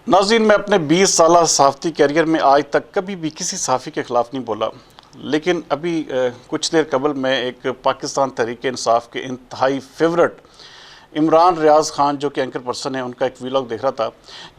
नाज़रीन, मैं अपने 20 साला सहाफ़ती कैरियर में आज तक कभी भी किसी सहाफ़ी के ख़िलाफ़ नहीं बोला, लेकिन अभी कुछ देर कबल मैं एक पाकिस्तान तहरीक इंसाफ के इंतहाई फेवरेट इमरान रियाज़ ख़ान जो कि एंकर पर्सन है, उनका एक वीलॉग देख रहा था,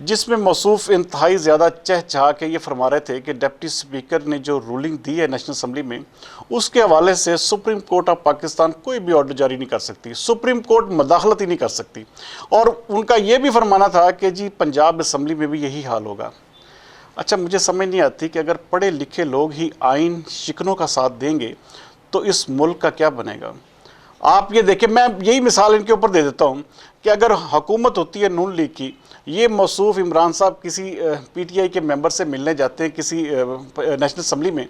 जिसमें मौसूफ़ इंतहाई ज़्यादा चहचहा के ये फरमा रहे थे कि डिप्टी स्पीकर ने जो रूलिंग दी है नेशनल असम्बली में, उसके हवाले से सुप्रीम कोर्ट ऑफ पाकिस्तान कोई भी ऑर्डर जारी नहीं कर सकती, सुप्रीम कोर्ट मदाखलत ही नहीं कर सकती। और उनका ये भी फरमाना था कि जी पंजाब असम्बली में भी यही हाल होगा। अच्छा, मुझे समझ नहीं आती कि अगर पढ़े लिखे लोग ही आइन शिकनों का साथ देंगे तो इस मुल्क का क्या बनेगा। आप ये देखें, मैं यही मिसाल इनके ऊपर दे देता हूँ कि अगर हुकूमत होती है नून लीग की, ये मौसूफ़ इमरान साहब किसी पीटीआई के मेंबर से मिलने जाते हैं किसी नेशनल असम्बली में,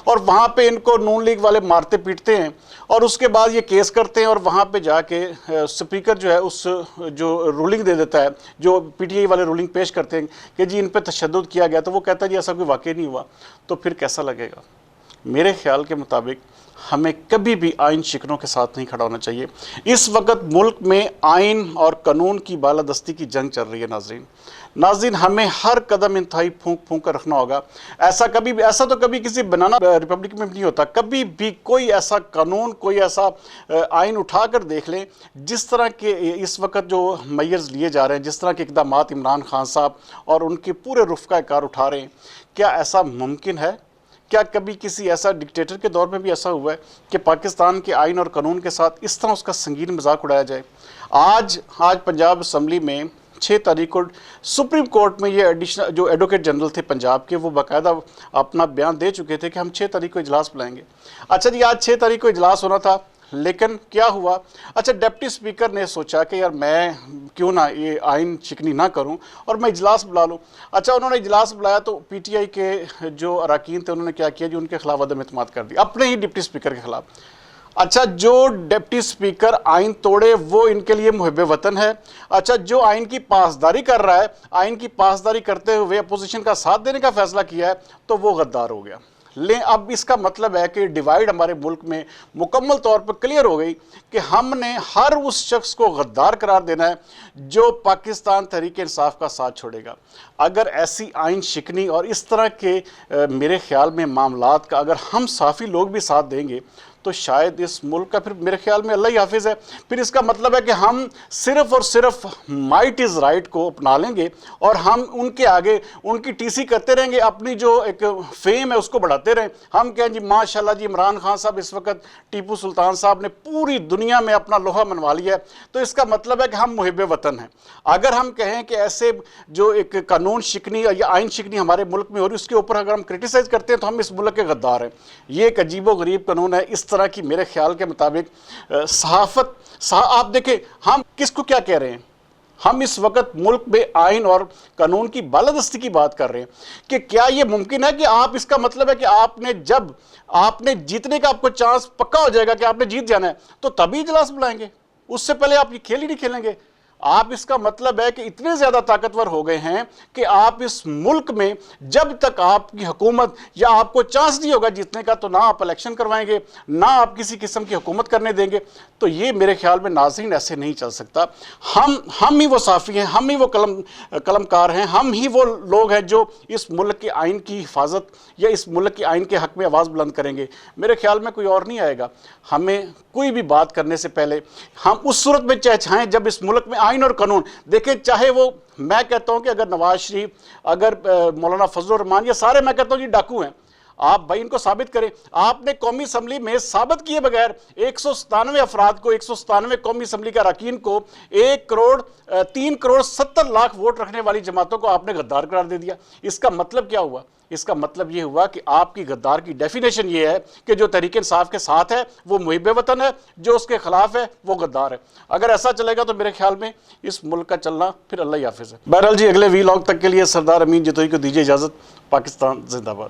और वहाँ पे इनको नून लीग वाले मारते पीटते हैं, और उसके बाद ये केस करते हैं, और वहाँ पे जाके स्पीकर जो है उस जो रूलिंग दे देता है, जो पीटीआई वाले रूलिंग पेश करते हैं कि जी इन पर तशद्दुद किया गया, तो वो कहता है जी ऐसा कोई वाक़ई नहीं हुआ। तो फिर कैसा लगेगा। मेरे ख्याल के मुताबिक हमें कभी भी आइन शिकनों के साथ नहीं खड़ा होना चाहिए। इस वक्त मुल्क में आइन और कानून की बालादस्ती की जंग चल रही है। नाज़रीन, हमें हर कदम इंतहाई फूंक फूंक कर रखना होगा। ऐसा तो कभी किसी बनाना रिपब्लिक में भी नहीं होता। कभी भी कोई ऐसा कानून, कोई ऐसा आइन उठा कर देख लें, जिस तरह के इस वक्त जो मेयर्स लिए जा रहे हैं, जिस तरह के इक़दामात इमरान खान साहब और उनके पूरे रुफ़क़ा कार उठा रहे हैं, क्या ऐसा मुमकिन है? क्या कभी किसी ऐसा डिक्टेटर के दौर में भी ऐसा हुआ है कि पाकिस्तान के आइन और कानून के साथ इस तरह उसका संगीन मजाक उड़ाया जाए? आज पंजाब असम्बली में 6 तारीख को सुप्रीम कोर्ट में ये एडिशनल जो एडवोकेट जनरल थे पंजाब के, वो बाकायदा अपना बयान दे चुके थे कि हम 6 तारीख को इजलास बुलाएंगे। अच्छा जी, आज 6 तारीख को इजलास होना था, लेकिन क्या हुआ? अच्छा, डिप्टी स्पीकर ने सोचा कि यार मैं क्यों ना ये आइन शिकनी ना करूं और मैं इजलास बुला लूं। अच्छा, उन्होंने इजलास बुलाया तो पीटीआई के जो अरकान थे उन्होंने क्या किया जी, उनके खिलाफ अदम एतमाद कर दिया, अपने ही डिप्टी स्पीकर के खिलाफ। अच्छा, जो डिप्टी स्पीकर आइन तोड़े वो इनके लिए मुहिब वतन है। अच्छा, जो आइन की पासदारी कर रहा है, आइन की पासदारी करते हुए अपोजिशन का साथ देने का फैसला किया है, तो वो गद्दार हो गया। ले अब इसका मतलब है कि डिवाइड हमारे मुल्क में मुकम्मल तौर पर क्लियर हो गई कि हमने हर उस शख्स को गद्दार करार देना है जो पाकिस्तान तहरीक इंसाफ का साथ छोड़ेगा। अगर ऐसी आइन शिकनी और इस तरह के मेरे ख्याल में मामलात का अगर हम साफ़ी लोग भी साथ देंगे तो शायद इस मुल्क का फिर मेरे ख्याल में अल्लाह ही हाफिज़ है। फिर इसका मतलब है कि हम सिर्फ़ और सिर्फ माइट इज़ राइट को अपना लेंगे और हम उनके आगे उनकी टीसी करते रहेंगे, अपनी जो एक फेम है उसको बढ़ाते रहें। हम कहें जी माशाल्लाह जी इमरान खान साहब इस वक्त टीपू सुल्तान साहब ने पूरी दुनिया में अपना लोहा मनवा लिया है, तो इसका मतलब है कि हम मुहिब वतन हैं। अगर हम कहें कि ऐसे जो एक कानून शिकनी या आइन शिकनी हमारे मुल्क में हो रही उसके ऊपर अगर हम क्रिटिसाइज़ करते हैं तो हम इस मुल्क के गद्दार हैं। ये एक अजीबो गरीब कानून है। इस तरह की मेरे ख्याल के मुताबिक आप देखें, हम किसको क्या कह रहे हैं? हम इस वक्त मुल्क में आइन और कानून की बालादस्ती की बात कर रहे हैं कि क्या ये मुमकिन है कि आप, इसका मतलब है कि आपने जब आपने जीतने का आपको चांस पक्का हो जाएगा कि आपने जीत जाना है तो तभी इजलास बुलाएंगे, उससे पहले आप ये खेल ही नहीं खेलेंगे। आप, इसका मतलब है कि इतने ज़्यादा ताकतवर हो गए हैं कि आप इस मुल्क में जब तक आपकी हुकूमत या आपको चांस नहीं होगा जीतने का तो ना आप इलेक्शन करवाएंगे, ना आप किसी किस्म की हुकूमत करने देंगे। तो ये मेरे ख्याल में नाज़रीन ऐसे नहीं चल सकता। हम ही वो साफ़ी हैं, हम ही वो कलमकार हैं, हम ही वो लोग हैं जो इस मुल्क के आइन की हिफाजत या इस मुल्क के आइन के हक़ में आवाज़ बुलंद करेंगे। मेरे ख्याल में कोई और नहीं आएगा। हमें कोई भी बात करने से पहले हम उस सूरत में चहचहाएं जब इस मुल्क में आइन और कानून देखें, चाहे वो, मैं कहता हूं कि अगर नवाज शरीफ, अगर मौलाना फजलुर रहमान, ये सारे मैं कहता हूं जी डाकू हैं, आप भाई इनको साबित करें। आपने कौमी असम्बली में साबित किए बगैर 197 अफराद को, 197 कौमी असम्बली के अरकान को 3 करोड़ 70 लाख वोट रखने वाली जमातों को आपने गद्दार करार दे दिया। इसका मतलब क्या हुआ? इसका मतलब ये हुआ कि आपकी गद्दार की डेफिनेशन ये है कि जो तहरीक इंसाफ के साथ है वो मुहिब वतन है, जो उसके खिलाफ है वो गद्दार है। अगर ऐसा चलेगा तो मेरे ख्याल में इस मुल्क का चलना फिर अल्लाह ही हाफिज़ है। बहरहाल जी, अगले वीलॉग तक के लिए सरदार अमीन जतोई को दीजिए इजाज़त। पाकिस्तान जिंदाबाद।